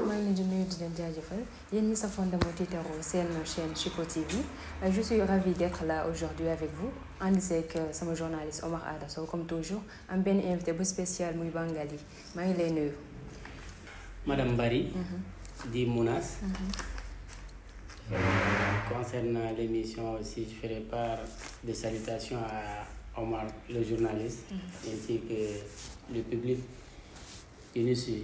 maa ngi leen di nuyu di leen jaajëfal yéen ñi safoon dama tiitaroo seen chaîne Chico TV je suis ravie d'être là aujourd'hui avec vous ànd seeg sama journaliste Omar Ada Sow comme toujours am benn invité bu spécial muy Bangali maa ngi lay nuyu. Madame Barry. Dit Mounas. Concernant l'émission aussi, je ferai part de salutations à Omar, le journaliste, ainsi que le public qui nous suit.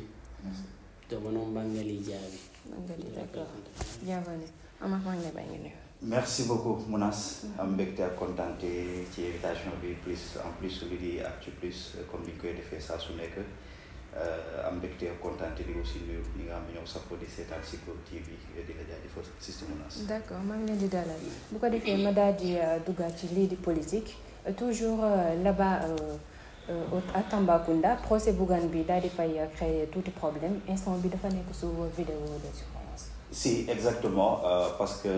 De mon nom Bangali Diaby. Bangali, d'accord. Bienvenue. Omar, maa ngi lay bàyyi nga nuyu. Merci beaucoup Mounas. am mbégte ak kontaante ci invitation bi en plus lu di Actu Plus comme ni ñu koy defee saa su nekk am mbégte ak kontaante di aussi nuyu ñi nga xam ne ñoom safoo di seetaan Chico TV di la jaajëfal Sister Mounas. D'accord maa ngi leen di dalal bu ko defee ma daal di duggaat ci lii di politique toujours là-bas à Tambacounda procès Bougane bi daal di fay créer tuuti problème instant bi dafa nekk sous vidéo de surveillance. Si exactement parce que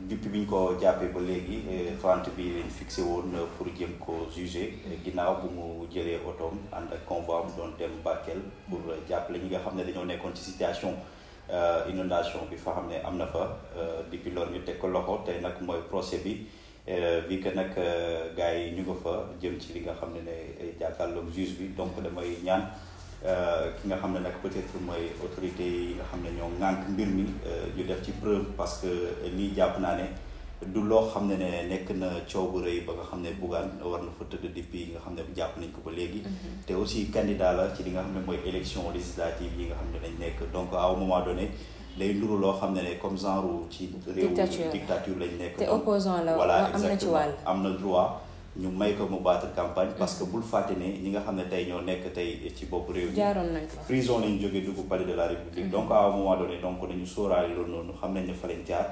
depuis bi ñu ko jàppee ba léegi 30 bi lañ fixé woon pour jëm ko juger ginnaaw bu mu jëlee otoom ànd ak convoi mu doon dem Bakel pour jàppale ñi nga xam ne dañoo nekkoon ci situation inondation bi fa xam ne am na fa depuis loolu ñu teg ko loxo tey nag mooy procès bi bi que nag gars yi ñu nga fa jëm ci li nga xam ne jàkkaarloog juge bi donc damay ñaan ki nga xam ne nag peut-être mooy autorité yi nga xam ne ñoo ŋànk mbir mi ñu def ci preuve parce que lii jàpp naa ne du loo xam ne nekk na coow bu rëy ba nga xam ne Bougane war na fa tëdd depuis nga xam ne jàpp nañ ko ba léegi te aussi candidat la ci li nga xam ne mooy élection législative yi nga xam ne dañ nekk donc à un moment donné day nduru loo xam ne comme genre ci réew dictature lañ nekk te opposant la voilà am na ci wàll am na droit ñu may ko mu battre campagne parce que bul fàtte ne ñi nga xam ne tey ñoo nekk tey ci bopp réew mi jaaroon nañ fa prison lañ jógee dugg palais de la République donc à un moment donné donc dañu sóoraale loolu noonu xam nañ ne fa lañ jaar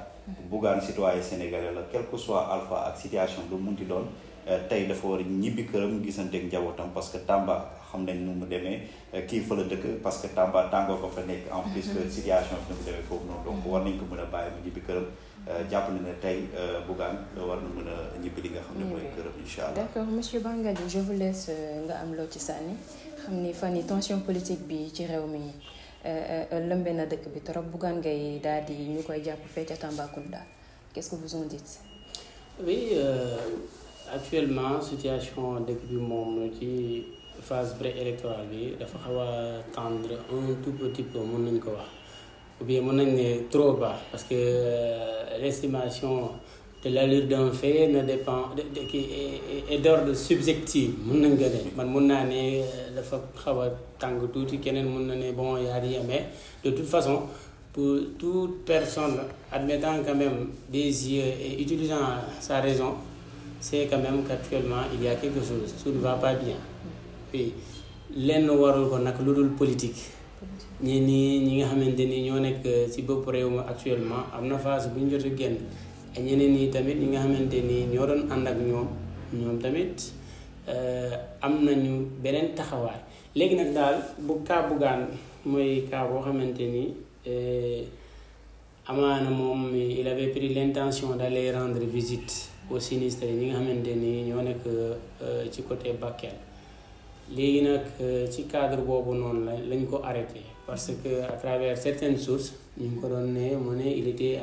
Bougane citoyen sénégalais la quel que soit alpha ak situation lu munti doon tey dafa war a ñibbi këram gisanteeg njabootam parce que Tamba xam nañ nu mu demee kii fa la dëkk parce que Tamba tàngoo ko fa nekk en plus que situation bi nu mu demee foofu noonu donc war nañ ko mën a bàyyi mu ñibbi këram jàpp na ne tey Bougane war na mën a ñibbi li nga xam ne mooy këram incha allah. d'accord monsieur Bangali je vous laisse nga am loo ci sànni xam ni fan yi tension politique bi ci réew mi lëmbe na dëkk bi trop Bougane ngay daal di ñu koy jàpp fee ca Tambacounda qu'est-ce que vous en dites. Oui actuellement situation dëkk bi moom ci phase préélectorale bi dafa xaw a tendre un tout petit peu mën nañ ko wax. Ou bien mën nañ ne trop bas parce que l'estimation de l'allure d'un fait ne dépend qui est d'ordre subjectif mën nañ ko ne man mën naa ne dafa xaw a tàng tuuti keneen mën na ne bon y a rien mais de toute façon pour toute personne admettant quand même des yeux et utilisant sa raison c'est quand même qu'actuellement il y a quelque chose ça ne va pas bien puis lenn warul ko nag lu dul politique ñi nga xamante ni ñoo nekk ci bopp réew mi actuellement am na phase bu ñu jot a génn ak ñeneen ñi tamit ñi nga xamante ni ñoo doon ànd ak ñoom tamit am nañu beneen taxawaay léegi nag daal bu cas Bougane mooy cas boo xamante ni amaana moom il avait pris l'intention d'aller rendre visite aux sinistrés ñi nga xamante ni ñoo nekk ci côté Bakel léegi nag ci cadre boobu noonu lañ ko arrêté parce que à travers certaines sources ñu ngi ko doon ne il était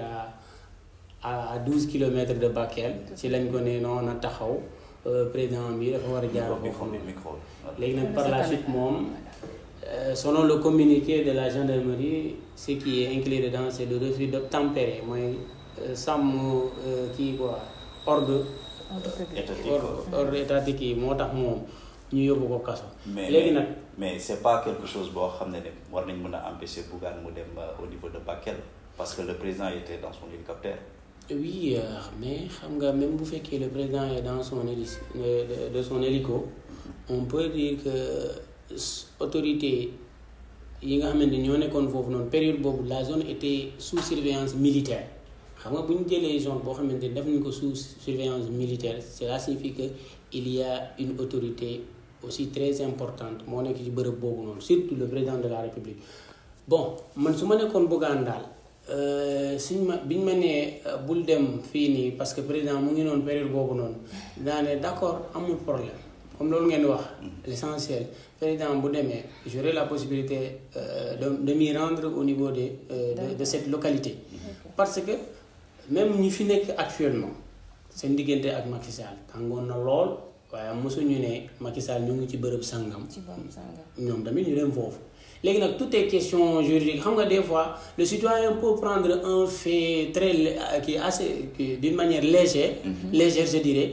à 12 kilomètres de Bakel ci lañ ko ne non na taxaw président bi dafa war a jaar foofu léegi nag par la suite moom selon le communiqué de la gendarmerie ce qui est inclus dedans c'est le refus d'obtempérer mooy sàmm kii quoi ordre étatique yi moo tax moom ñu yóbbu ko kaso. léegi nag mais c'est pas quelque chose boo xam ne war nañ mën a empêcher Bougane mu dem au niveau de Bakel parce que le président était dans son hélicoptère. oui mais xam nga même bu fekkee le président est dans son hélico on peut dire que autorité yi nga xamante ñoo nekkoon foofu noonu période boobu la zone était sous surveillance militaire xam nga bu ñu jëlee zone boo xamante ni def nañ ko sous surveillance militaire cela signifie que il y a une autorité aussi très importante moo nekk ci bërëb boobu noonu surtout le président de la République bon man su ma nekkoon Bougane daal biñ ma nee bul dem fii nii parce que président mu ngi noonu période boobu noonu daa ne d'accord amul problème comme loolu ngeen wax l'essentiel président bu demee j'aurai la possibilité de m'y rendre au niveau de cette localité parce que même ñi fi nekk actuellement seen diggante ak Macky Sall tàngoon na lool waaye mosuñu ne Macky Sall ñu ngi ci bërëb sangam ñoom tamit ñu dem foofu léegi nag tout est question juridique xam nga des fois le citoyen peut prendre un fait très d'une manière légère je dirais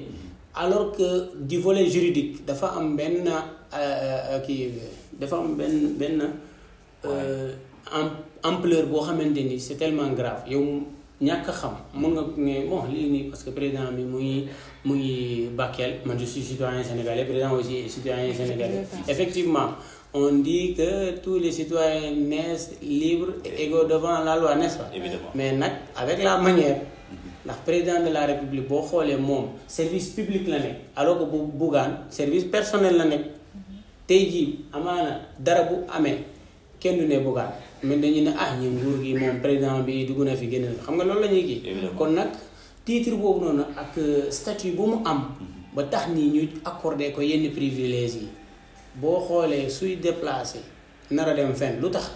alors que du volet juridique dafa am benn dafa am benn ampleur boo xamante ni c'est tellement grave yow ñàkk a xam mën nga ne bon lii nii parce que président bi mu ngi Bakel man je suis citoyen sénégalais président aussi est citoyen sénégalais effectivement on dit que tous les citoyens naissent libres et égaux devant la loi, n'est-ce pas? Évidemment. Mais avec la manière, le président de la République, boo xoolee moom service public la nekk alors que bu Bougane service personnel la nekk tey jii amaana dara bu amee kenn du ne Bougane mais dañu ne ñi nguur gi moom président bi dugg na fi génn xam nga loolu la ñuy kii. kon nag titre boobu noonu ak statut bu mu am ba tax ni ñu accordé ko yenn privilèges yi. boo xoolee suy déplacé nar a dem fenn lu tax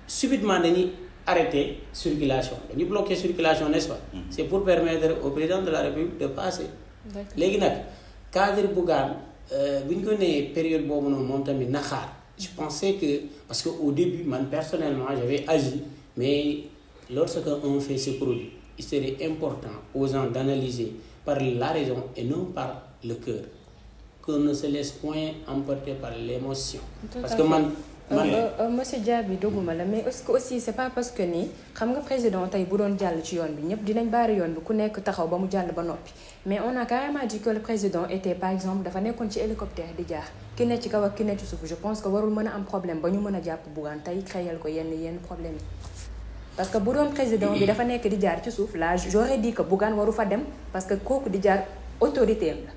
subitement dañuy arrêter circulation dañuy bloquer circulation n'est-ce pas c'est pour permettre au président de la République de passer léegi nag cadre Bougane bu ñu ko nee période boobu noonu moom tamit na xaar je pensais que parce que au début man personnellement j'avais agi mais lorsque un fait se produit il serait important aux gens d'analyser par la raison et non par le cœur qu'on ne se laisse point emporter par l'émotion. Parce que monsieur Diaby doguma la mais est-ce que aussi c'est pas parce que ni xam nga président tey bu doon jàll ci yoon bi ñëpp dinañ baari yoon bi ku nekk taxaw ba mu jàll ba noppi mais on a carrément dit que le président était par exemple dafa nekkoon ci hélicoptère di jaar ki ne ci kaw ak ki ne ci suuf je pense que warul mën a am problème ba ñu mën a jàpp Bougane tey créer ko yenn problème yi parce que bu doon président bi dafa nekk di jaar ci suuf là j'aurais dit que Bougane waru fa dem parce que kooku di jaar autorité la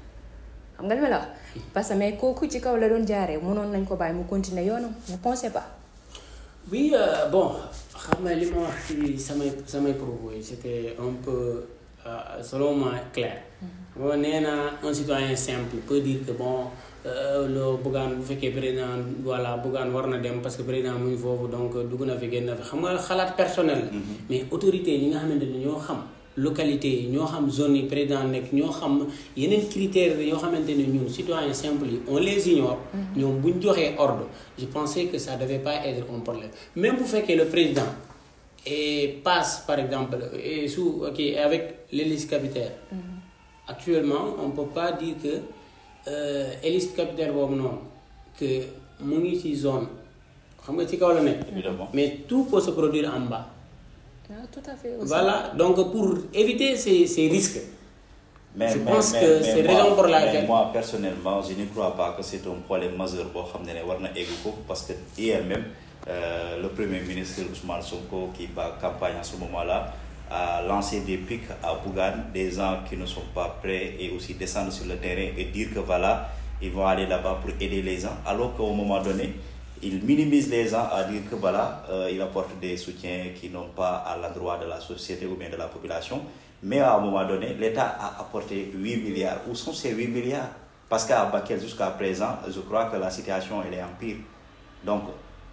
xam nga li ma la wax parce que mais kooku ci kaw la doon jaaree mënoon nañ ko bàyyi mu continuer yoonam vous pensez pas? Oui bon xam nga li ma wax ci samay propos yi c'était un peu selon moi clair. moo nee naa un citoyen simple peut dire que bon le Bougane bu fekkee président voilà Bougane war na dem parce que président mu ngi foofu donc dugg na fi génn na fi xam nga xalaat personnel la. mais autorité ñi nga xamante ne ñoo xam. localité yi ñoo xam zone yi président nekk ñoo xam yeneen critères yoo xamante ne ñun citoyens simples yi on les ignore ñoom bu ñu joxee ordre je pensais que ça devait pas être un problème même bu fekkee le président passe par exemple et avec l'hélice capitaine actuellement on peut pas dire que hélice capitaine boobu noonu que mu ngi ci zone xam nga ci kaw la nekk mais tout peut se produire en bas. Tout à fait aussi. Voilà, donc pour éviter ces risques, je pense que c'est raison pour laquelle... Moi, personnellement, je ne crois pas que c'est un problème majeur parce que hier même, le Premier ministre Ousmane Sonko, qui va campagne en ce moment-là, a lancé des pics à Bougane, des gens qui ne sont pas prêts et aussi descendre sur le terrain et dire que voilà, ils vont aller là-bas pour aider les gens, alors qu'au moment donné, il minimise les gens à dire que voilà, il apporte des soutiens qui n'ont pas à l'endroit de la société ou bien de la population. Mais à un moment donné, l'État a apporté 8 milliards. Où sont ces 8 milliards? Parce qu'à Bakel, jusqu'à présent, je crois que la situation elle est en pire. Donc,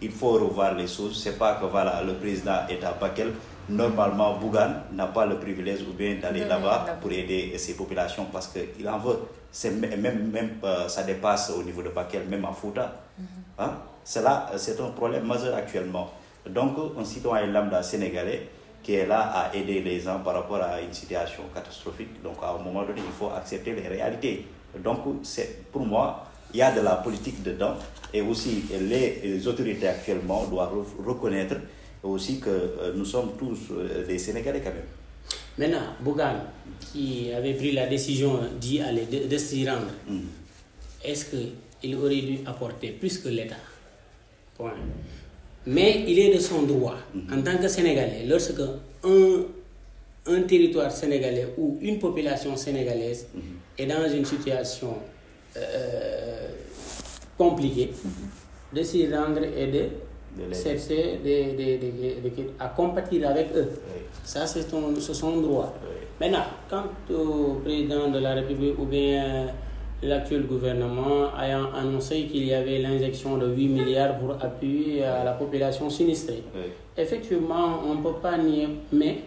il faut revoir les choses. C'est pas que voilà, le président est à Bakel. Normalement, Bougane n'a pas le privilège ou bien d'aller là-bas pour aider ces populations parce qu'il en veut. C'est même ça dépasse au niveau de Bakel, même en Fouta. Hein? C'est un problème majeur actuellement. Donc, un citoyen lambda sénégalais qui est là à aider les gens par rapport à une situation catastrophique. Donc, à un moment donné, il faut accepter les réalités. Donc, pour moi, il y a de la politique dedans. Et aussi, les autorités actuellement doivent reconnaître aussi que nous sommes tous des Sénégalais quand même. Maintenant, Bougane, qui avait pris la décision d'y aller, de s'y rendre, est-ce qu'il aurait dû apporter plus que l'État? Point. Mais il est de son droit, en tant que Sénégalais, lorsque un territoire sénégalais ou une population sénégalaise est dans une situation compliquée, de s'y rendre et de chercher à compatir avec eux. Oui. Ça, c'est son droit. Oui. Maintenant, quant au président de la République ou bien l'actuel gouvernement ayant annoncé qu'il y avait l'injection de 8 milliards pour appuyer à la population sinistrée. Oui. Effectivement, on ne peut pas nier, mais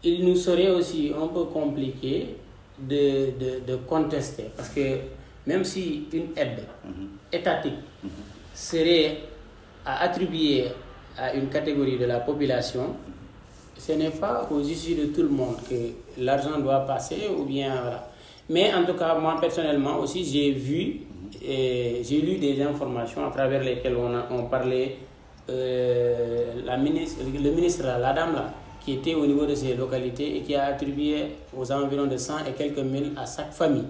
il nous serait aussi un peu compliqué de contester, parce que même si une aide étatique serait à attribuer à une catégorie de la population, ce n'est pas aux yeux de tout le monde que l'argent doit passer, ou bien voilà. Mais en tout cas, moi personnellement aussi, j'ai lu des informations à travers lesquelles on parlait, le ministre, la dame là, qui était au niveau de ces localités et qui a attribué aux environs de 100 et quelques mille à chaque famille.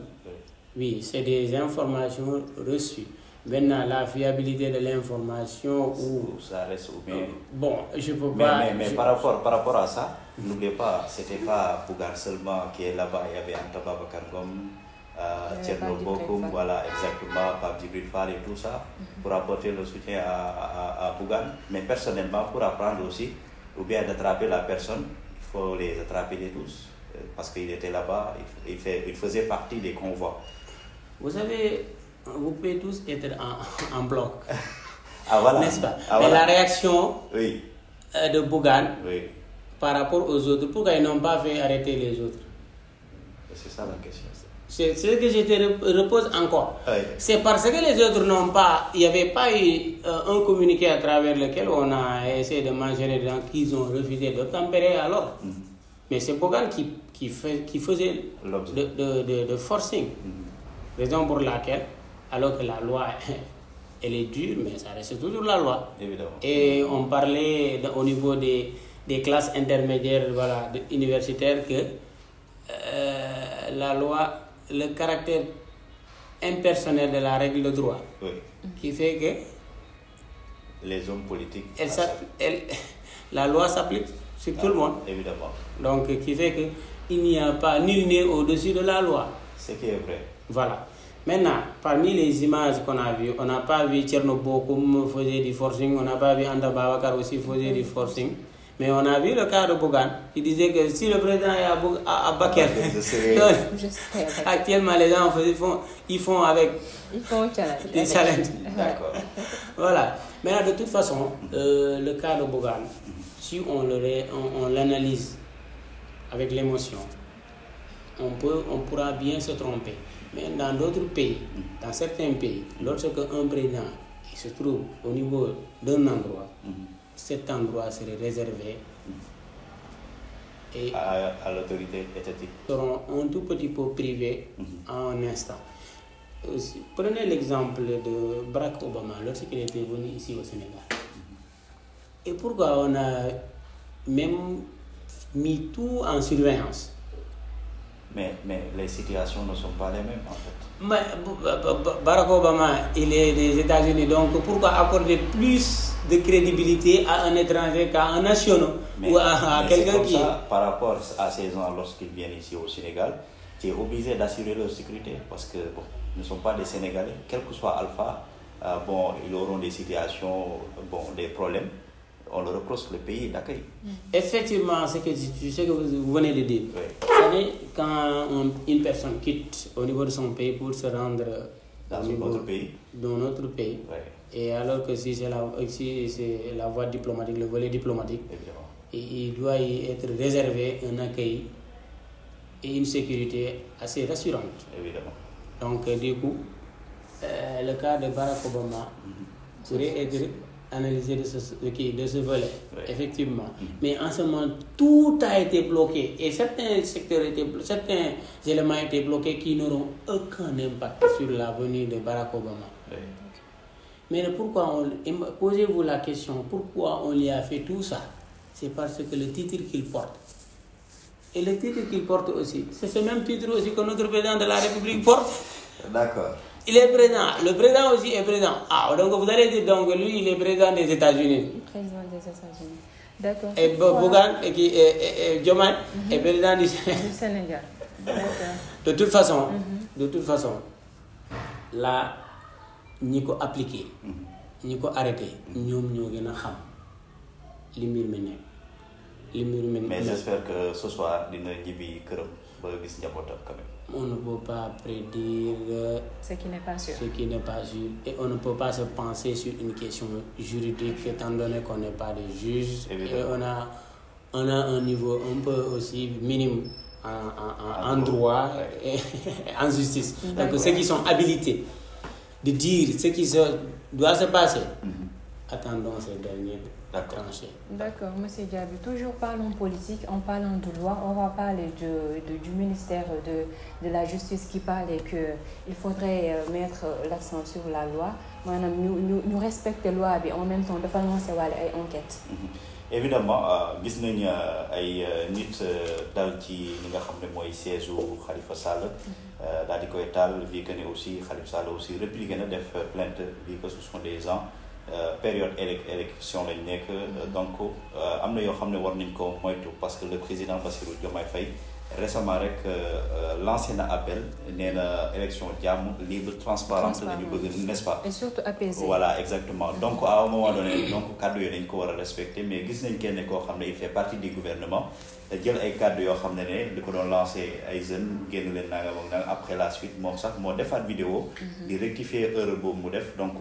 Oui, c'est des informations reçues. Maintenant, la fiabilité de l'information ou ça reste ou bien. Bon, je peux pas. Mais par rapport à ça, n'oubliez pas, c'était pas Bougane seulement qui est là-bas. Il y avait Anta Babacar Ngom, Thierno Bocoum, voilà, exactement, Pape Djibril Fall et tout ça, pour apporter le soutien à Bougane. Mais personnellement, pour apprendre aussi, ou bien d'attraper la personne, il faut les attraper les tous, parce qu'il était là-bas, il faisait partie des convois. Vous savez, vous pouvez tous être en bloc, voilà. N'est-ce pas? Mais voilà. La réaction de Bougane par rapport aux autres, pourquoi ils n'ont pas fait arrêter les autres? C'est ça la question. C'est ce que je te repose encore. C'est parce que les autres n'ont pas, il n'y avait pas eu un communiqué à travers lequel on a essayé de manger les gens qu'ils ont refusé d'obtempérer alors. Mais c'est Bougane qui faisait de forcing. Raison pour laquelle, alors que la loi, elle est dure, mais ça reste toujours la loi. Évidemment. Et on parlait au niveau des classes intermédiaires, voilà, universitaires, que la loi, le caractère impersonnel de la règle de droit, qui fait que les hommes politiques, la loi s'applique sur tout le monde. Évidemment. Donc, qui fait qu'il n'y a pas nul n'est au-dessus de la loi. Ce qui est vrai. Voilà. Maintenant, parmi les images qu'on a vues, on n'a pas vu Thierno Bocoum faisait du forcing, on n'a pas vu Anta Babacar aussi faisait du forcing, mais on a vu le cas de Bougane. Il disait que si le président est à Bakel, actuellement les gens ils font avec des challenges. D'accord. Voilà. Maintenant, de toute façon, le cas de Bougane, si on l'analyse avec l'émotion, on pourra bien se tromper. Mais dans d'autres pays, dans certains pays, lorsque un président se trouve au niveau d'un endroit, cet endroit serait réservé et à l'autorité étatique. Seront un tout petit peu privé en un instant. Prenez l'exemple de Barack Obama lorsqu'il était venu ici au Sénégal. Et pourquoi on a même mis tout en surveillance? Mais les situations ne sont pas les mêmes en fait. Mais Barack Obama, il est des États-Unis, donc pourquoi accorder plus de crédibilité à un étranger qu'à un national ou à quelqu'un qui... Par rapport à ces gens, lorsqu'ils viennent ici au Sénégal, tu es obligé d'assurer leur sécurité parce que ils ne sont pas des Sénégalais. Quel que soit Alpha, ils auront des situations, des problèmes. On le reproche le pays d'accueil. Effectivement, c'est ce que vous venez de dire. Vous savez, quand une personne quitte au niveau de son pays pour se rendre dans notre pays, et alors que si c'est la voie diplomatique, le volet diplomatique, il doit y être réservé un accueil et une sécurité assez rassurante. Évidemment. Donc, du coup, le cas de Barack Obama pourrait être analysé de ce volet, effectivement. Mais en ce moment, tout a été bloqué et certains éléments étaient bloqués qui n'auront aucun impact sur la venue de Barack Obama. Mais posez-vous la question, pourquoi on lui a fait tout ça? C'est parce que le titre qu'il porte. Et le titre qu'il porte aussi, c'est ce même titre aussi que notre président de la République porte. D'accord. Il est président. Le président aussi est président. Donc vous allez dire donc lui, il est président des États-Unis. Président des États-Unis. D'accord. Et Bougane et Diomaye est président du Sénégal. D'accord. De toute façon, là, ñi ko appliqué, ñi ko arrêté, ñoom ñoo gën a xam li mbir mi nekk. mais j'espère que ce soir dina ñibbi këram ba gis njabootam quand même. On ne peut pas prédire ce qui n'est pas sûr. Et on ne peut pas se penser sur une question juridique étant donné qu'on n'est pas des juges. Évidemment. Et on a un niveau un peu aussi minime en droit et en justice. Donc ceux qui sont habilités de dire ce qui doit se passer, attendons ces derniers tranchés. D'accord, monsieur Diaby. Toujours parlons politique, en parlant de loi, on va parler du ministère de la Justice qui parlait qu'il faudrait mettre l'accent sur la loi. Maanaam ñu respecter loi bi en même temps dafa lancer wàlle ay enquêtes. Évidemment gis nañ ay nit dal ci li nga xam ne mooy siège u Khalifa Sall daal di koy taal vu que ne aussi Khalifa Sall aussi répliqué na def plainte vu que ce sont des gens période élection lañ nekk donc am na yoo xam ne war nañ ko moytu parce que le président Bassirou Diomaye Faye récemment rek lancé na appel nee na élection jàmm libre transparente la ñu bëgg n'est-ce pas. Et surtout apaisé. Voilà exactement donc à un moment donné donc kàddu yooyu dañ ko war a respecter mais gis nañ kenn koo xam ne il fait partie du gouvernement jël ay kàddu yoo xam ne di ko doon lancé ay jeunes génn leen nangam ak nangam après la suite moom sax moo defaat vidéo di rectifier erreur boobu mu def donc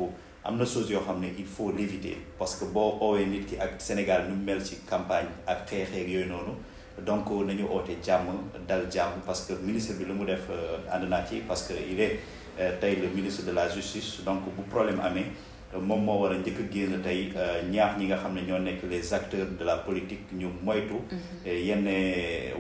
am na chose yoo xam ne il faut l'éviter parce que boo oowee nit ki ak Sénégal nu mel ci campagne ak xeexeeg yooyu noonu donc nañu oote jàmm dal jàmm parce que ministre bi lu mu def ànd naa ci parce que il est tey le ministre de la justice donc bu problème amee moom moo war a njëkk a génn tey ñaax ñi nga xam ne ñoo nekk les acteurs de la politique ñu moytu yenn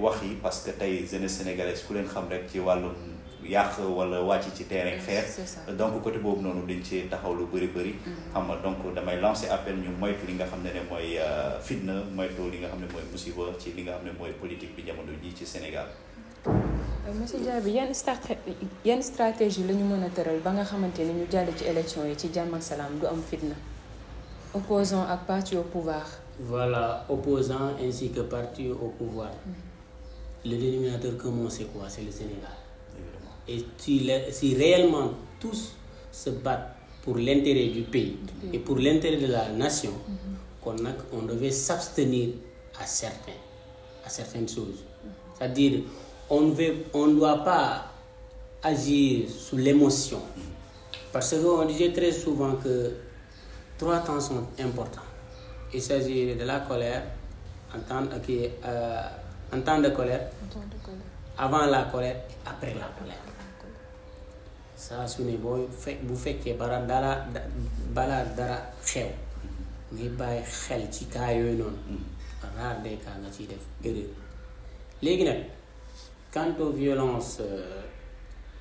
wax yi parce que tey jeunesse sénégalaise ku leen xam rek ci wàllum yàq wala wàcc ci terrain xeex donc côté boobu noonu dañ ci taxaw lu bëri xam nga donc damay lancer appel ñu moytu li nga xam ne mooy fitna moytu li nga xam ne mooy musiba ci li nga xam ne mooy politique bi jamono ji ci Sénégal. Monsieur Diaby yan stratégie la ñu mën a tëral ba nga xamante ni ñu jàll ci élection yi ci jàmm ak salaam du am fitna opposant ak parti au pouvoir. Voilà, opposant ainsi que parti au pouvoir. Le dénominateur commun c'est quoi? C'est le Sénégal. Et si réellement tous se battent pour l'intérêt du pays et pour l'intérêt de la nation, on devait s'abstenir à certaines choses. C'est-à-dire, on ne doit pas agir sous l'émotion. Parce qu'on disait très souvent que 3 temps sont importants. Il s'agit de la colère, en temps de colère, avant la colère et après la colère. Ça su ne bu fekkee balaa dara xew ngay bàyyi xel ci cas yooyu noonu rare des cas nga ciy def erreur léegi nag quant aux violences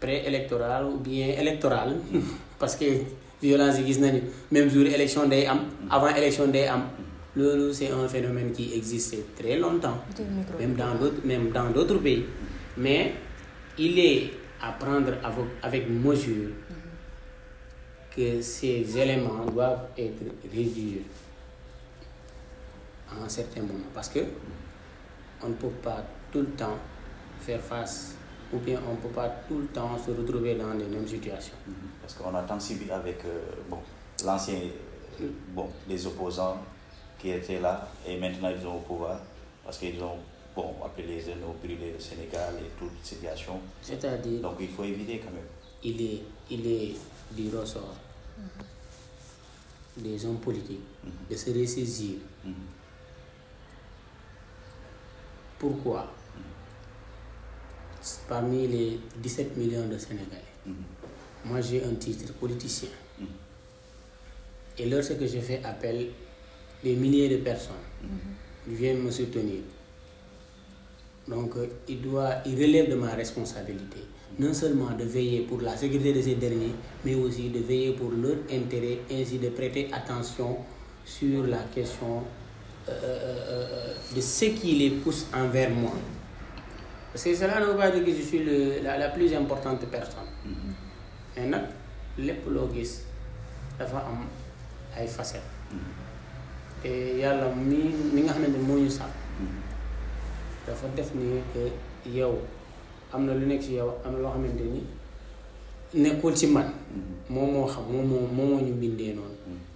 préélectorales ou bien électorales parce que violence yi gis nañu même jour élection day am avant élection day am loolu c'est un phénomène qui existe très longtemps même dans d'autres pays mais il est à prendre avec mesure que ces éléments doivent être réduits à un certain moment parce que on ne peut pas tout le temps faire face ou bien on ne peut pas tout le temps se retrouver dans les mêmes situations. Parce qu'on a tant subi avec l'ancien, les opposants qui étaient là et maintenant ils sont au pouvoir parce qu'ils ont appelé les jeunes au brûler le Sénégal et toute situation. C'est-à-dire. Donc il faut éviter quand même. Il est du ressort des hommes politiques de se ressaisir. Pourquoi? Parmi les 17 millions de Sénégalais, moi j'ai un titre politicien. Et lorsque je fais appel, des milliers de personnes viennent me soutenir. Donc il relève de ma responsabilité, non seulement de veiller pour la sécurité de ces derniers, mais aussi de veiller pour leur intérêt, ainsi de prêter attention sur la question de ce qui les pousse envers moi. Parce que cela ne veut pas dire que je suis la plus importante personne. Mais nag lépp loo gis dafa am ay facettes. te yàlla mi nga xamante ne moo ñu sàkk dafa def ni que yow am na lu nekk ci yow am na loo xamante ni nekkul ci man. moom moo xam moom moo ñu bindee noonu.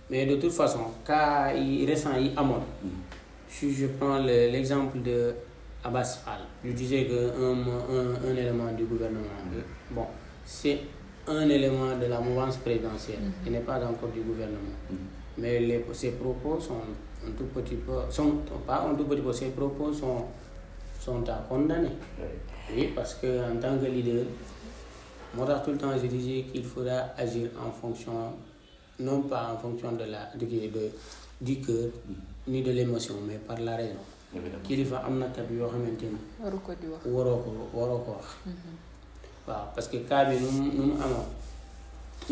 mais de toute façon cas yi récents yi amoon. Si je prends l'exemple de Abbas Fall, je disais qu'un élément du gouvernement, bon, c'est un élément de la mouvance présidentielle qui n'est pas encore du gouvernement. Mais ses propos sont un tout petit peu, pas un tout petit peu, ses propos sont à condamner. Oui, parce qu'en tant que leader, moi tout le temps je disais qu'il faudra agir en fonction, non pas en fonction du cœur ni de l'émotion, mais par la raison. Kilifa am na tab yoo xamante ni waroo ko wax waaw parce que cas bi nu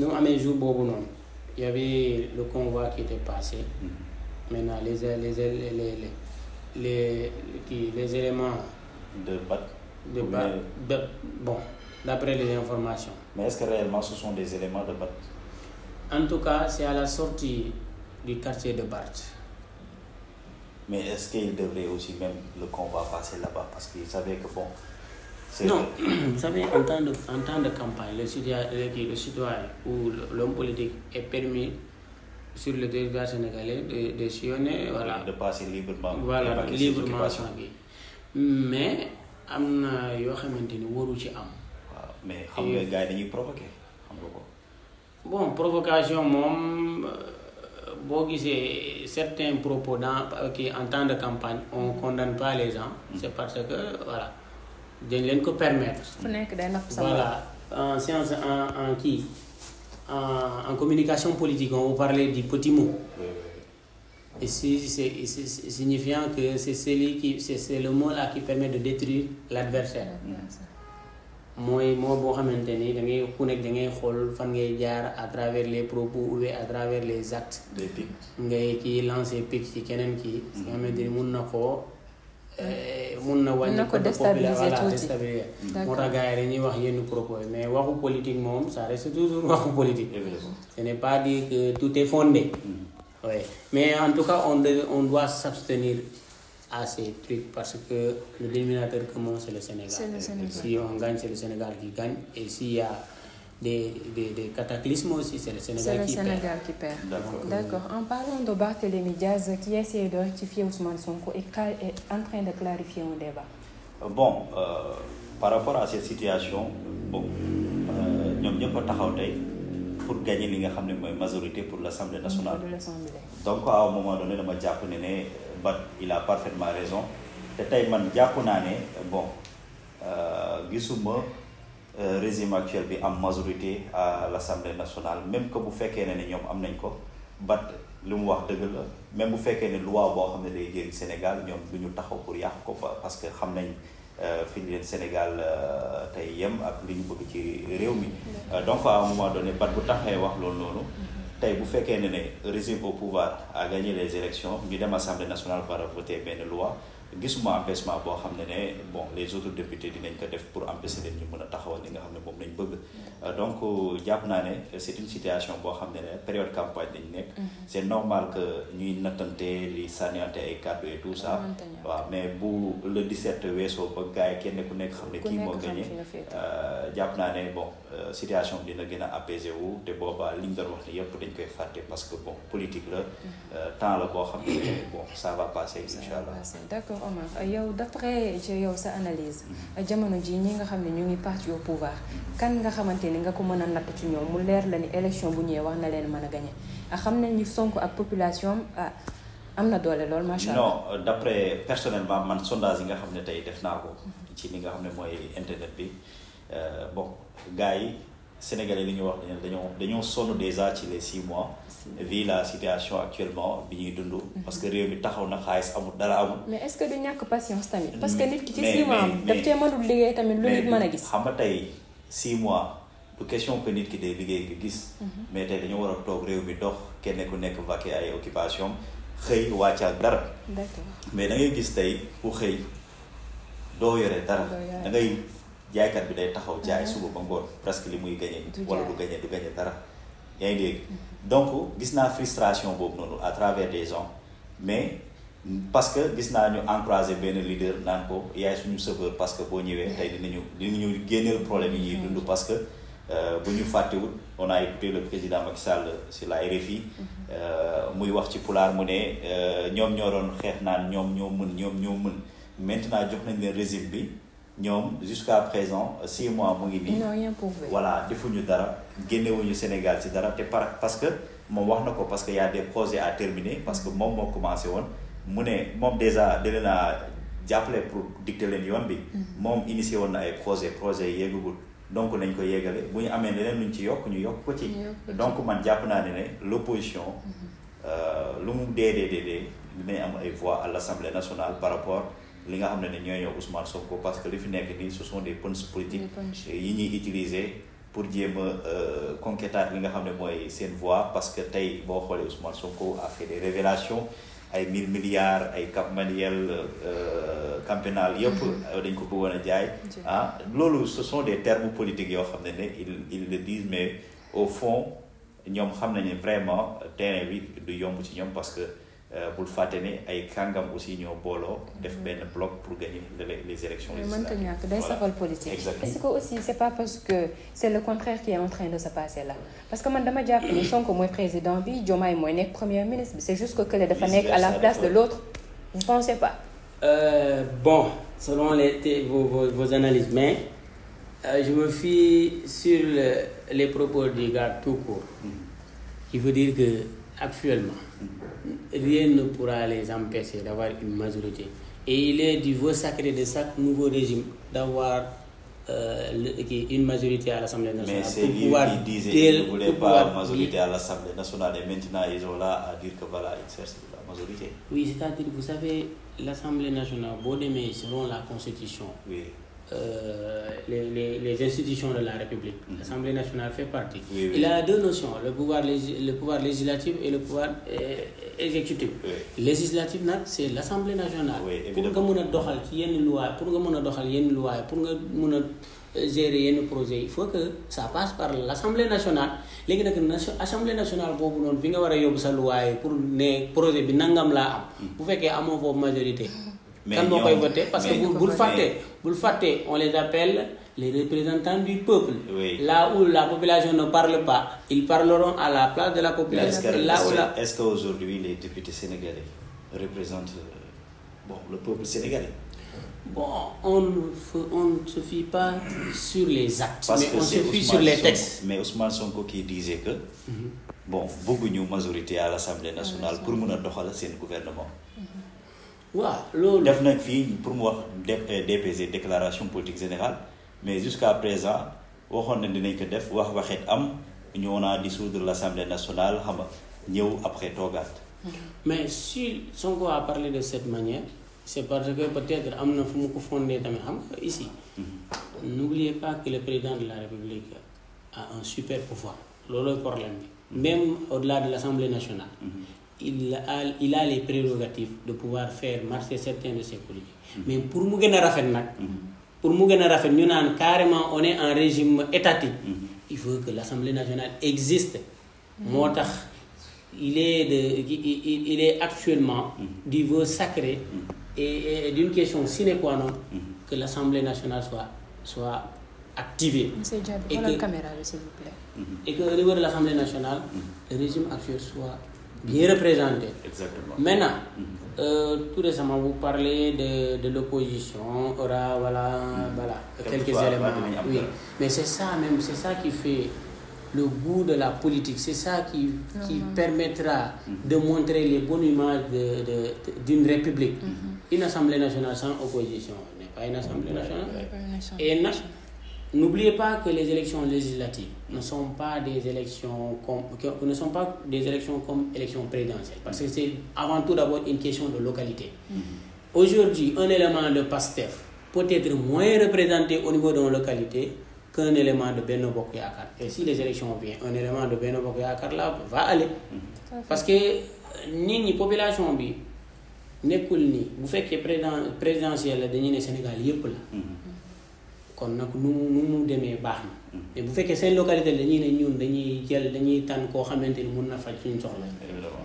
mu amee jour boobu noonu y avait le convoi qui était passé. Maintenant les éléments de BAT bon d'après les informations. Mais est-ce que réellement ce sont des éléments de BAT? En tout cas c'est à la sortie du quartier de Barth. Mais est-ce qu'il devrait aussi même le convoi passer là-bas parce qu'il savait que bon. Non, vous savez, en temps de campagne, le citoyen ou l'homme politique est permis sur le territoire sénégalais de sillonner, voilà. De passer librement. Voilà, librement sans guide. Mais am na yoo xamante ni waru ci am. Waaw mais xam nga gars yi dañuy provoquer xam nga ko. Bon, provocation moom boo gisee certains propos en temps de campagne on condamne pas les gens. C'est parce que voilà. dañ leen ko permettre. Voilà en science en communication politique on vous parlait du petit mot. Et c'est signifiant que c'est le mot là qui permet de détruire l'adversaire. mooy moo boo xamante ni da ngay ku nekk da ngay xool fan ngay jaar à travers les propos ou à travers les actes. des pics ngay kii lancer pic ci keneen kii. nga xamante ni mun na koo. mun na wàññi ko déstabiliser moo tax gars yi dañuy wax yenn propos mais waxu politique moom ça reste toujours waxu politique. Ce n'est pas dire que tout est fondé. Oui. Mais en tout cas on doit s'abstenir à ces trucs parce que le dénominateur commun c'est le Sénégal. Si on gagne c'est le Sénégal qui gagne et s'il y a des cataclysmes aussi c'est le Sénégal qui perd. D'accord. En parlant de Barthélémy Diaz qui essaie de rectifier Ousmane Sonko et est en train de clarifier un débat. Bon, par rapport à cette situation, bon, ñoom ñëpp a taxaw tey pour gagner li nga xam ne mooy majorité pour l'Assemblée nationale. Donc à un moment donné dama jàpp ne Bat il a parfaitement raison te tey man jàpp naa ne bon gisuma régime actuel bi am majorité à l'Assemblée nationale même que bu fekkee ne ñoom am nañ ko Bat li mu wax dëgg la même bu fekkee ne loi boo xam ne day jëriñ Sénégal ñoom du ñu taxaw pour yàq ko parce que xam nañ fi leen Sénégal tey yem ak li ñu bëgg ci réew mi. Donc à un moment donné Bat bu taxee wax loolu noonu tey bu fekkee ne régime au pouvoir a gagné les élections ñu dem Assemblée nationale war a voter benn loi gisuma empêchement boo xam ne bon les autres députés dinañ ko def pour empêcher leen ñu mën a taxawal li nga xam ne moom lañ bëgg. Donc jàpp naa ne c'est une situation boo xam ne période campagne lañ nekk. C'est normal que ñuy nattante li sànniyante ay kàddu et tout ça. waaw mais bu le 17 weesoo ba gars yi kenn ku nekk xam ne kii moo gagné jàpp naa ne bon situation bi dina gën a apaisé wu te boobaa li ñu doon wax ne yëpp dañ koy fàtte parce que bon politique la temps la boo xam ne bon ça va passer inchallah. D'accord Omar yow d'après yow sa analyse jamono ji ñi nga xam ne ñu ngi parti au pouvoir kan nga xamante ni nga ko mën a natt ci ñoom mu leer la ni élection bu ñëwee wax na leen mën a gagné xam nañ ni Sonko ak population am na doole lool macha allah. Non d'après personnellement man sondage yi nga xam ne tey def naa ko ci li nga xam ne mooy internet bi bon gars yi Sénégalais li ñu wax dañoo sonn déjà ci les 6 mois vu la situation actuellement bi ñuy dund. parce que réew mi taxaw na xaalis amul dara amul. mais est-ce que du ñàkk patience tamit. parce que nit ki ci 6 mois daf cee mënul liggéey tamit lu nit mën a gis. xam nga tey 6 mois du question que nit ki day liggéey nga gis. mais tey dañoo war a toog réew mi dox kenn ku nekk vaquer ay occupation xëy wàcc ak dara. D'accord. mais da ngay gis tey ku xëy doo yore dara. da ngay jaaykat bi day taxaw jaay suba ba ngoon presque li muy gagné. wala du gagné dara. yaa ngi dégg donc gis naa frustration boobu noonu à travers des gens mais parce que gis naa ñu encourager benn leader naan ko yaay suñu sauveur parce que boo ñëwee tey dinañu génneel problème yi ñuy dund parce que bu ñu fàttewul on a écouté le président Macky Sall sur la RFI muy wax ci pulaar mu ne ñoom ñoo doon xeex naan ñoom ñoo mën maintenant jox nañ leen régime bi ñoom jusqu'à présent 6 mois mu ngi nii voilà defuñu dara génnewuñu Sénégal ci dara te parce que moom wax na ko parce que y a des projets à terminer parce que moom moo commencé woon mu ne moom déjà da leen a jàppale pour dicter leen yoon bi moom initié woon na ay projet yeggagul donc nañ ko yeggale bu ñu amee leneen luñ ci yokk ñu yokk ko ci donc man jàpp naa ne l'opposition lu mu dee dinañ am ay voix à l'Assemblée nationale par rapport li nga xam ne ñooy ñëw Ousmane Sonko parce que li fi nekk nii ce sont des punches politiques yi ñuy utiliser pour jéem a conquérir li nga xam ne mooy seen voix parce que tey boo xoolee Ousmane Sonko a fait des révélations ay 1000 milliards ay Cap Manuel Camp Pénal yëpp dañ ko bëggoon a jaay loolu ce sont des termes politiques yoo xam ne ils le disent mais au fond ñoom xam nañu vraiment terrain bi du yomb ci ñoom parce que bul fàtte ne ay kàngam aussi ñoo booloo def benn bloc pour gagner les élections législatives. mënta ñàkk day safal politique. Exactement. Est-ce que aussi c'est pas parce que c'est le contraire qui est en train de se passer là parce que man dama jàpp ni Sonko mooy président bi Diomaye mooy nekk premier ministre bi c'est juste que kële dafa nekk à la place de l'autre vous pensez pas? Bon selon vos analyses mais je me fie sur les propos du gars tout court. Il veut dire que actuellement rien ne pourra les empêcher d'avoir une majorité. Et il est du vœu sacré de chaque nouveau régime d'avoir une majorité à l'Assemblée nationale. Mais c'est lui qui disait qu'il ne voulait pas une majorité à l'Assemblée nationale et maintenant ils sont là à dire que voilà, ils cherchent la majorité. Oui, c'est-à-dire, vous savez, l'Assemblée nationale, selon la Constitution, oui. Les institutions de la République. L'Assemblée nationale fait partie. Oui. Il a deux notions, le pouvoir législatif et le pouvoir exécutif. Oui. Législatif, c'est l'Assemblée nationale. Oui, pour que nous doxal ci yenn loi, pour que gérer yenn projet, il faut que ça passe par l'Assemblée nationale. Légui nak Assemblée nationale bobu non fi nga wara yobbu sa loi pour né projet bi nangam la am. Bu féké amo fofu majorité. Quand on peut voter, parce que vous le faites, on les appelle les représentants du peuple. Oui. Là où la population ne parle pas, ils parleront à la place de la population. Est-ce qu'aujourd'hui les députés sénégalais représentent le peuple sénégalais? Bon, on ne se fie pas sur les actes, parce mais que on se fie sur les textes. Mais Ousmane Sonko qui disait que bëgguñu majorité à l'Assemblée nationale pour mën a doxal seen gouvernement. waaw loolu def nañ fii pour mu wax DPG déclaration politique générale mais jusqu'à présent waxoon nañ dinañ ko def waxet am ñu on a dissoudre l'Assemblée nationale xam nga ñëw après toogaat. mais si Sonko a parlé de cette manière c'est parce que peut-être am na fu mu ko fondé tamit xam nga ici. N'oubliez pas que le président de la République a un super pouvoir loolu problème bi même au-delà de l'Assemblée nationale. Il a les prérogatives de pouvoir faire marcher certains de ses politiques. Mais pour mu gën a rafet nag pour mu gën a rafet ñu naan carrément on est en régime étatique. Il faut que l'Assemblée nationale existe. moo tax il est actuellement du vœu sacré et d'une question sine qua non que l'Assemblée nationale soit activée. Monsieur Diaby, voilà la caméra s'il vous plaît. Et que au niveau de l'Assemblée nationale le régime actuel soit bien représenté. Exactement. Maintenant, tout récemment, vous parlez de l'opposition, voilà, quelques éléments. Oui. Mais c'est ça même, c'est ça qui fait le goût de la politique, c'est ça qui permettra de montrer les bonnes images d'une république. Une assemblée nationale sans opposition n'est pas une assemblée nationale. Et n'oubliez pas que les élections législatives ne sont pas des élections comme élections présidentielles, parce que c'est avant tout d'abord une question de localité. Aujourd'hui, un élément de PASTEF peut être moins représenté au niveau de nos localités qu'un élément de Benno Bokk Yaakaar. Et si les élections viennent, un élément de Benno Bokk Yaakaar là va aller. Parce que la population bi nekkul ni bu fekkee présidentielle la dañuy ne Sénégal yépp la. kon nag nu mu demee baax na mais bu fekkee seen localité dañuy ne ñun dañuy tànn koo xamante ni mun na faj suñu soxla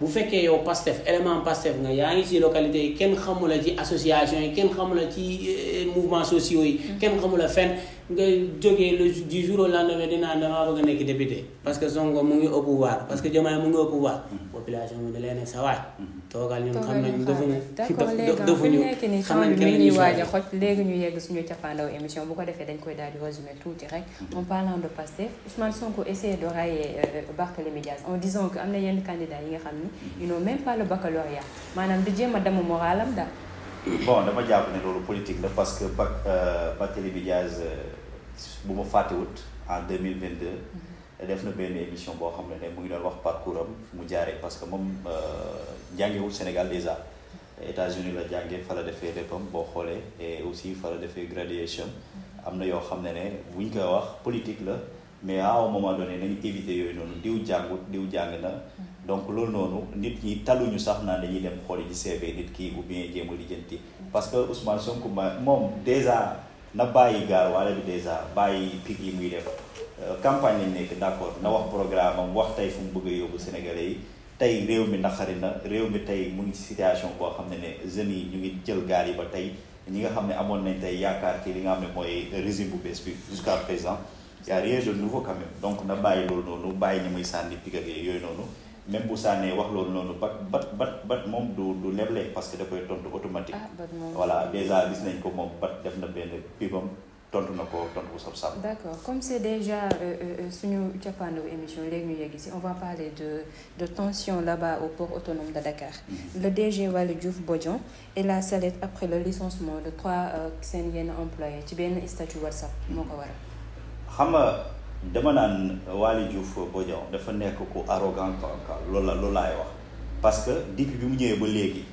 bu fekkee yow Pastef élément Pastef nga yaa ngi ci localité yi kenn xamula ci association yi kenn xamula ci mouvements sociaux yi kenn xamula fenn nga jógee du jour au lendemain dinaa damaa bëgg a nekk député parce que Sonko mu ngi au pouvoir parce que Diomaye mu ngi au pouvoir population bi da leen sa waay toogal ñun xam nañ defuñu xam nañ mi ñuy waaj a xoj léegi ñu yegg suñu cappaandaw émission bu ko defee dañ koy daal di résumer tuuti rek en parlant de Pastef Ousmane Sonko essaie de railler Barthélémy Dias en disant que am na yenn candidats yi nga xam ni ils n'ont même pas le baccalauréat maanaam di jéem a damm moralam daal. bon dama jàpp ne loolu politique la parce que Barthélémy Dias bu ma fàttewut en 2022 def na benn émission boo xam ne mu ngi doon wax parcours am mu jaaree parce que moom jàngewul Sénégal déjà États-Unis la jàngee fa la defee léppam boo xoolee et aussi fa la defee graduation am na yoo xam ne buñ koy wax politique la mais à un moment donné nañu éviter yooyu noonu diw jàngut diw jàng na donc loolu noonu nit ñi taluñu sax naan dañuy dem xooli ci CV nit ki ou bien jéem a lijjanti parce que Ousmane Sonko moom déjà na bàyyi gaar wala bi déjà bàyyi pig yi muy def campagne lañ nekk d'accord na wax programme am wax tey fu mu bëgg a yóbbu Sénégalais yi tey réew mi naqari na réew mi tey mu ngi ci situation boo xam ne jeunes yi ñu ngi jël gaal yi ba tey ñi nga xam ne amoon nañ tey yaakaar ci li nga xam ne mooy régime bu bees bi jusqu'à présent y a rien de nouveau quand même donc na bàyyi loolu noonu bàyyi ñi muy sànni pig ak yooyu noonu même bu sànnee wax loolu noonu bat moom du leble parce que da koy tontu automatique voilà déjà gis nañ ko moom bat def na benn pibam tontu na ko tontu bu sab. D'accord comme c'est déjà suñu cappaandaw émission léegi ñu yegg si on va parler de tension là-bas au port autonome de Dakar. Le DG Waly Diouf Bodian et la sellette après le licenciement de 3 seen yenn employés ci benn statut WhatsApp moo ko waral. xam nga dama naan Waly Diouf Bodian dafa nekk ku arrogant quoi loolu laay wax parce que depuis bi mu ñëwee ba léegi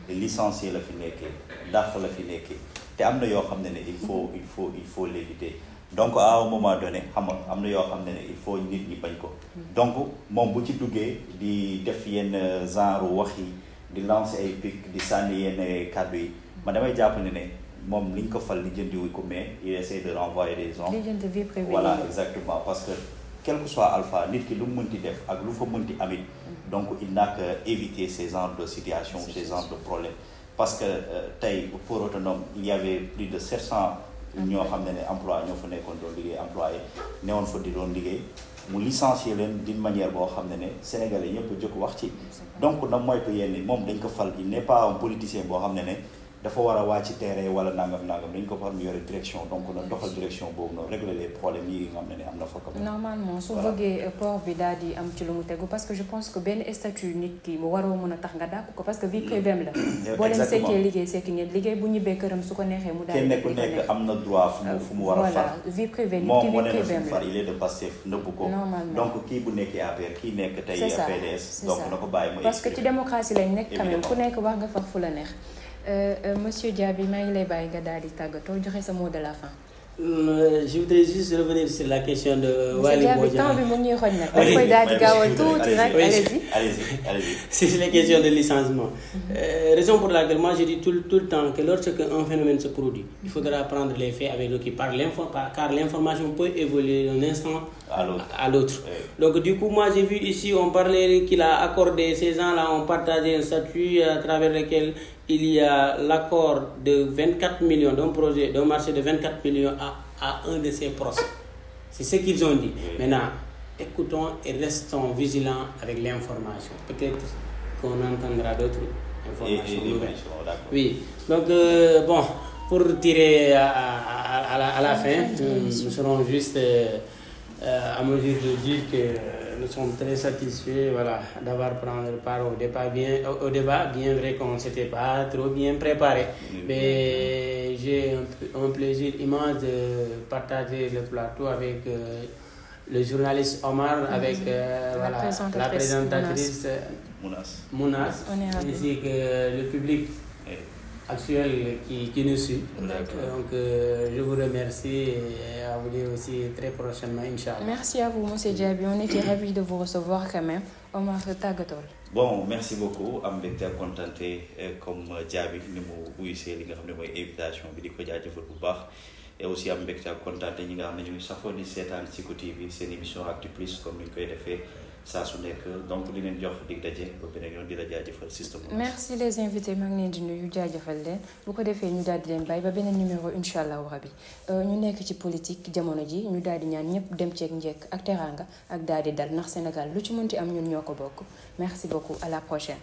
licencié la fi nekkee dàq la fi nekkee te am na yoo xam ne il faut l'éviter donc à un moment donné xam nga am na yoo xam ne il faut nit ñi bañ ko donc moom bu ci duggee di def yenn genre wax yi di lancer ay pic di sànni yenn kàddu yi man damay jàpp ne moom liñ ko fal lijjantiwu ko mais il essaie de renvoyer des gens voilà exactement parce que quel que soit alpha nit ki lu mu mënti def ak lu fa mënti amit donc il n'a qu'à éviter ces genres de situations ces genres de problèmes parce que tey pour autonome il y avait plus de 700 ñoo xam ne emploi ñoo fa nekkoon doon liggéey employé newoon fa di doon liggéey mu licencier leen d'une manière boo xam ne Sénégalais ñëpp jóg wax ci donc na moytu yenn moom dañ ko fal il n'est pas un politicien boo xam ne dafa war a wàcc terrain wala nangam dañ ko war mu yore direction donc na doxal direction boobu noonu régler les problèmes yi nga xam ne am na fa ko normalement su bëggee port bi daal di am ci lu mu tegu parce que je pense que benn statut nit ki mu waroo mën a tax nga dàq ko parce que vie privée la boo leen sekkee liggéey sekki ngeen liggéey bu ñibbee këram su ko neexee mu daal kenn ku nekk am na droit fu mu war a far vie privée moom wane na fu far il est de Pastef nëbb ko donc kii bu nekkee APR kii nekk tey PDS donc na ko bàyyi ma parce que ci démocratie lañ nekk quand même ku nekk wax nga far fu la neex Monsieur Diaby maa ngi lay bàyyi nga daal di tàggatoo joxe sa mot de la fin. Je voudrais juste revenir sur la question de Waly Bodian. Temps bi mu ñuy xool nag. dañ koy daal di gaawal tuuti rek. allez-y. C'est la question de licenciement. Raison pour laquelle moi je dis tout le temps que lorsqu'un phénomène se produit, il faudra prendre les faits avec recul car l'information peut évoluer d'un instant à l'autre. Donc du coup moi j'ai vu ici on parlait qu'il a accordé ces gens-là ont partagé un statut à travers lequel il y a l'accord de 24 millions d'un marché de 24 millions à un de ses proches. C'est ce qu'ils ont dit. Maintenant, écoutons et restons vigilants avec l'information. Peut-être qu'on entendra d'autres informations nouvelles. Oui. Donc, bon, pour tirer à la fin, nous serons juste à mesure de dire que nous sommes très satisfaits d'avoir pris part au débat, bien vrai qu'on ne s'était pas trop bien préparé. Mais j'ai un plaisir immense de partager le plateau avec le journaliste Omar, avec la présentatrice Mounas, ainsi que le public actuel qui nous suit. Donc je vous remercie et à vous dire aussi très prochainement, Inch'Allah. Merci à vous, Monsieur Diaby. On était ravis de vous recevoir quand même. Omar tàggatoo. Bon, merci beaucoup. am mbégte ak contenté comme Diaby ni mu wuyusee li nga xam ne mooy invitation bi di ko jaajëfal bu baax et aussi am mbégte ak contenté ñi nga xam ne ñu ngi safoo di seetaan Siko TV seen émission Actu Plus comme ni ñu koy defee saa su nekk donc di leen jox dig daje ba beneen yoon di la jaajëfal système. merci les invités maa ngi leen di nuyu jaajëfal leen bu ko defee ñu daal di leen bàyyi ba beneen numéro incha allahu rabi ñu nekk ci politique jamono ji ñu daal di ñaan ñëpp dem ceeg njekk ak teraanga ak daal di dal ndax Sénégal lu ci mënti am ñun ñoo ko bokk merci beaucoup à la prochaine.